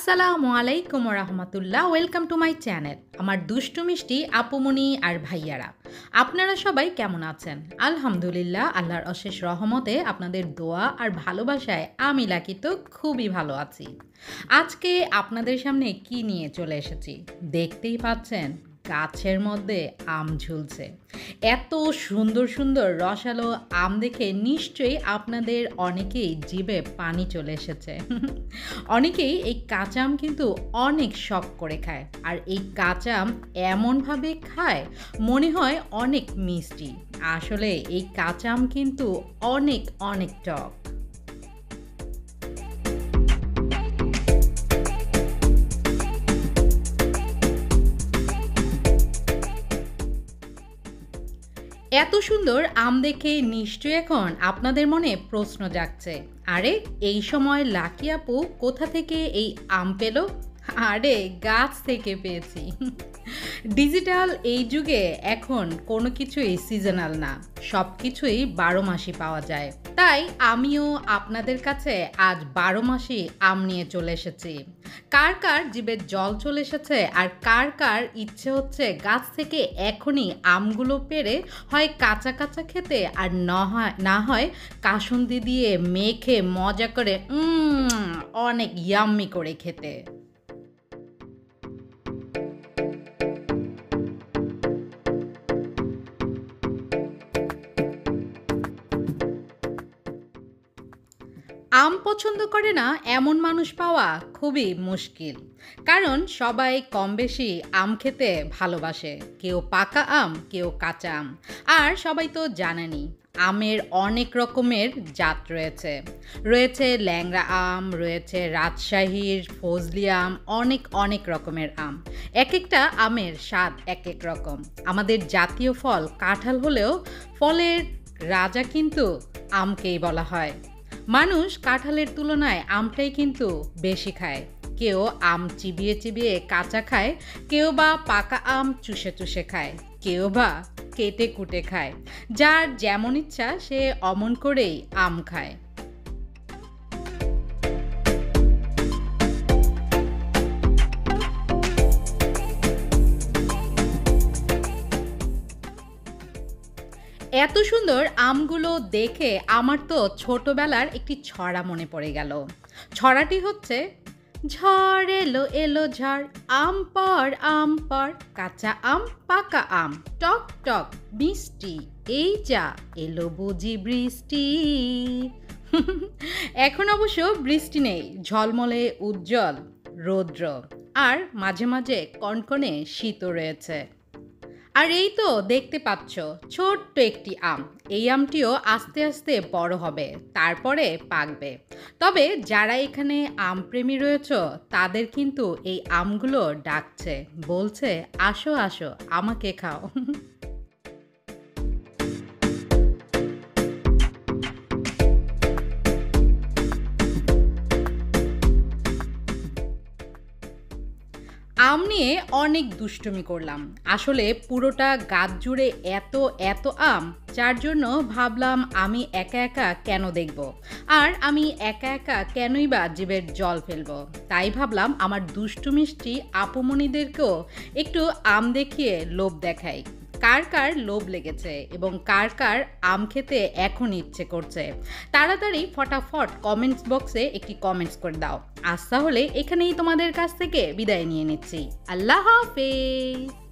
আসসালামু আলাইকুম রাহমাতুল্লাহ। Welcome to my channel. আমার দুষ্টু মিষ্টি আপুমনি আর ভাইয়ারা, আপনারা সবাই কেমন আছেন? আলহামদুলিল্লাহ, আল্লাহর অশেষ রহমতে আপনাদের দোয়া আর ভালোবাসায় আমি লাকি তো খুবই ভালো আছি। আজকে আপনাদের সামনে কি নিয়ে চলে এসেছি দেখতেই পাচ্ছেন, গাছের মধ্যে আম ঝুলছে। এত সুন্দর সুন্দর রসালো আম দেখে নিশ্চয়ই আপনাদের অনেকেই জিভে পানি চলে এসেছে। অনেকেই এই কাঁচা আম কিন্তু অনেক শখ করে খায়, আর এই কাঁচা আম এমনভাবে খায় মনে হয় অনেক মিষ্টি। আসলে এই কাঁচা আম কিন্তু অনেক অনেক টক। এত সুন্দর আম দেখে নিশ্চয়ই এখন আপনাদের মনে প্রশ্ন জাগছে, আরে এই সময় লাকি আপু কোথা থেকে এই আম পেল? আরে গাছ থেকে পেয়েছি। ডিজিটাল এই যুগে এখন কোনো কিছুই সিজনাল না, সব কিছুই 12 মাসই পাওয়া যায়। তাই আমিও আপনাদের কাছে আজ 12 মাসই আম নিয়ে চলে এসেছি। কার কার জিভে জল চলে এসেছে আর কার কার ইচ্ছে হচ্ছে গাছ থেকে এখনই আমগুলো পেড়ে হয় কাঁচা কাঁচা খেতে, আর না হয় কাসুন্দি দিয়ে মেখে মজা করে অনেক ইয়াম্মি করে খেতে। আম পছন্দ করে না এমন মানুষ পাওয়া খুবই মুশকিল, কারণ সবাই কম বেশি আম খেতে ভালোবাসে। কেউ পাকা আম, কেউ কাঁচা আম। আর সবাই তো জানেনই আমের অনেক রকমের জাত রয়েছে। রয়েছে ল্যাংড়া আম, রয়েছে রাজশাহীর ফজলি আম, অনেক অনেক রকমের আম। এক একটা আমের স্বাদ এক এক রকম। আমাদের জাতীয় ফল কাঁঠাল হলেও ফলের রাজা কিন্তু আমকেই বলা হয়। মানুষ কাঁঠালের তুলনায় আমটাই কিন্তু বেশি খায়। কেউ আম চিবিয়ে চিবিয়ে কাঁচা খায়, কেউ বা পাকা আম চুষে চুষে খায়, কেউ বা কেটে কুটে খায়। যার যেমন ইচ্ছা সে অমন করেই আম খায়। এত সুন্দর আমগুলো দেখে আমার তো ছোটবেলার একটি ছড়া মনে পড়ে গেল। ছড়াটি হচ্ছে, ঝড় এলো এলো ঝড়, আম পর কাঁচা আম পাকা আম টক টক মিষ্টি, এই যা এলো বুঝি বৃষ্টি। এখন অবশ্য বৃষ্টি নেই, ঝলমলে উজ্জ্বল রৌদ্র, আর মাঝে মাঝে কনকনে শীতও রয়েছে। আর এই তো দেখতে পাচ্ছ ছোট্ট একটি আম। এই আমটিও আস্তে আস্তে বড় হবে, তারপরে পাকবে। তবে যারা এখানে আম প্রেমী রয়েছ তাদের কিন্তু এই আমগুলো ডাকছে, বলছে আসো আসো আমাকে খাও। আম নিয়ে অনেক দুষ্টুমি করলাম। আসলে পুরোটা গাছ জুড়ে এত এত আম, যার জন্য ভাবলাম আমি একা একা কেন দেখব, আর আমি একা একা কেনই বা জিভের জল ফেলবো। তাই ভাবলাম আমার দুষ্টু মিষ্টি আপুমণিদেরকেও একটু আম দেখিয়ে লোভ দেখাই। কার কার লোভ লেগেছে এবং কার কার আম খেতে এখন ইচ্ছে করছে, তাড়াতাড়ি ফটাফট কমেন্টস বক্সে একটি কমেন্টস করে দাও। আজ তাহলে এখানেই তোমাদের কাছ থেকে বিদায় নিয়ে নিচ্ছি। আল্লাহ হাফেজ।